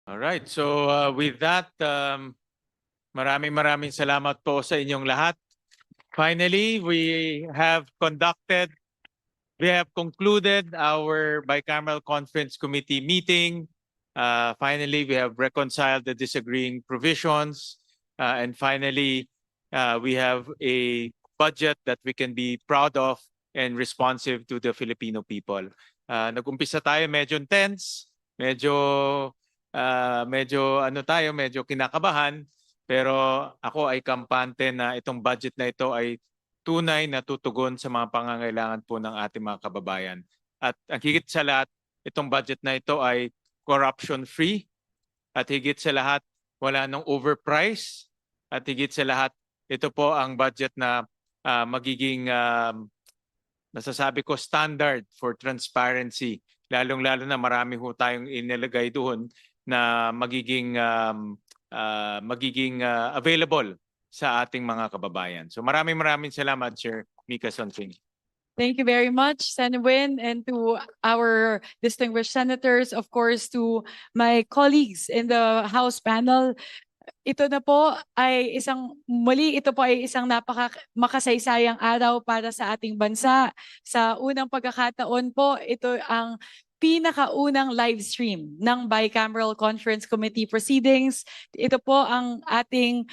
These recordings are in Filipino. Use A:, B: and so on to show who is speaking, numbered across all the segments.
A: All right. So with that, maraming salamat po sa inyong lahat. Finally, we have concluded our bicameral conference committee meeting. Finally, we have reconciled the disagreeing provisions. And finally, we have a budget that we can be proud of and responsive to the Filipino people. Nag-umpisa tayo medyo tense, medyo kinakabahan, pero ako ay kampante na itong budget na ito ay tunay na tutugon sa mga pangangailangan po ng ating mga kababayan. At ang higit sa lahat, itong budget na ito ay corruption-free, at higit sa lahat, wala nang overprice, at higit sa lahat, ito po ang budget na magiging nasasabi ko standard for transparency. Lalong-lalo na marami ho tayong inilagay doon na magiging available sa ating mga kababayan. So maraming salamat, Chair Mika Sonfing.
B: Thank you very much, Sen. Win, and to our distinguished senators, of course, to my colleagues in the House panel. Ito po ay isang makasaysayang araw para sa ating bansa. Sa unang pagkakataon po, ito ang pinakaunang live stream ng Bicameral Conference Committee proceedings. Ito po ang ating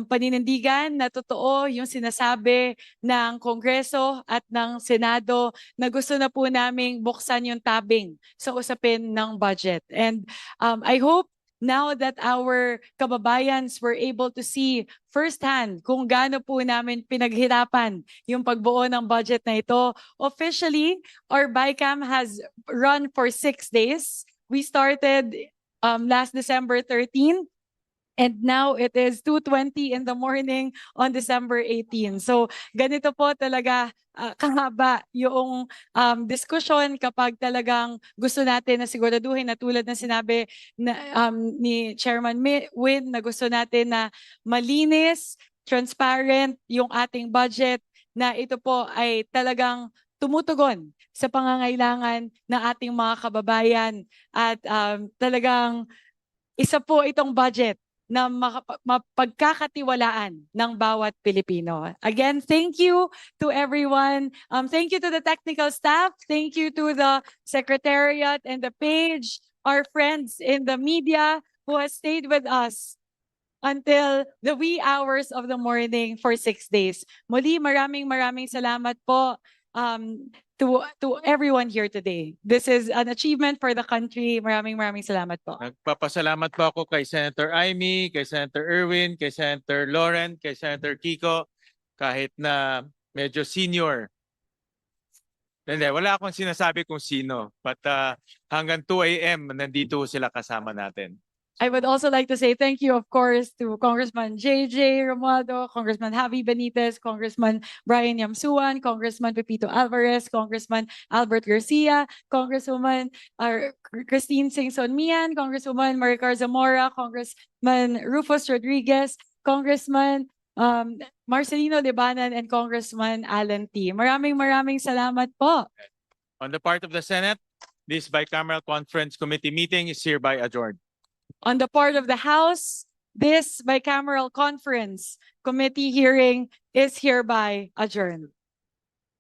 B: paninindigan na totoo yung sinasabi ng Kongreso at ng Senado na gusto na po naming buksan yung tabing sa usapin ng budget. And I hope now that our kababayans were able to see firsthand kung gaano po namin pinaghirapan yung pagbuo ng budget na ito. Officially, our BICAM has run for 6 days. We started last December 13. And now it is 2:20 in the morning on December 18. So ganito po talaga kahaba yung diskusyon kapag talagang gusto natin na siguraduhin na tulad na sinabi na, ni Chairman Win na gusto natin na malinis, transparent yung ating budget, na ito po ay talagang tumutugon sa pangangailangan ng ating mga kababayan, at talagang isa po itong budget na mapagkakatiwalaan ng bawat Pilipino. Again, thank you to everyone. Thank you to the technical staff. Thank you to the Secretariat and the page, our friends in the media who has stayed with us until the wee hours of the morning for 6 days. Muli, maraming salamat po to everyone here today. This is an achievement for the country. Maraming salamat po.
A: Nagpapasalamat po ako kay Senator Amy, kay Senator Erwin, kay Senator Lauren, kay Senator Kiko, kahit na medyo senior. Hindi, wala akong sinasabi kung sino. But hanggang 2 a.m. nandito sila kasama natin.
B: I would also like to say thank you, of course, to Congressman JJ Romualdo, Congressman Javi Benitez, Congressman Brian Yamsuan, Congressman Pepito Alvarez, Congressman Albert Garcia, Congresswoman Christine Singson Mian, Congresswoman Maricar Zamora, Congressman Rufus Rodriguez, Congressman Marcelino Libanan, and Congressman Alan T. Maraming salamat po.
A: On the part of the Senate, this bicameral conference committee meeting is hereby adjourned.
B: On the part of the House, this bicameral conference committee hearing is hereby adjourned.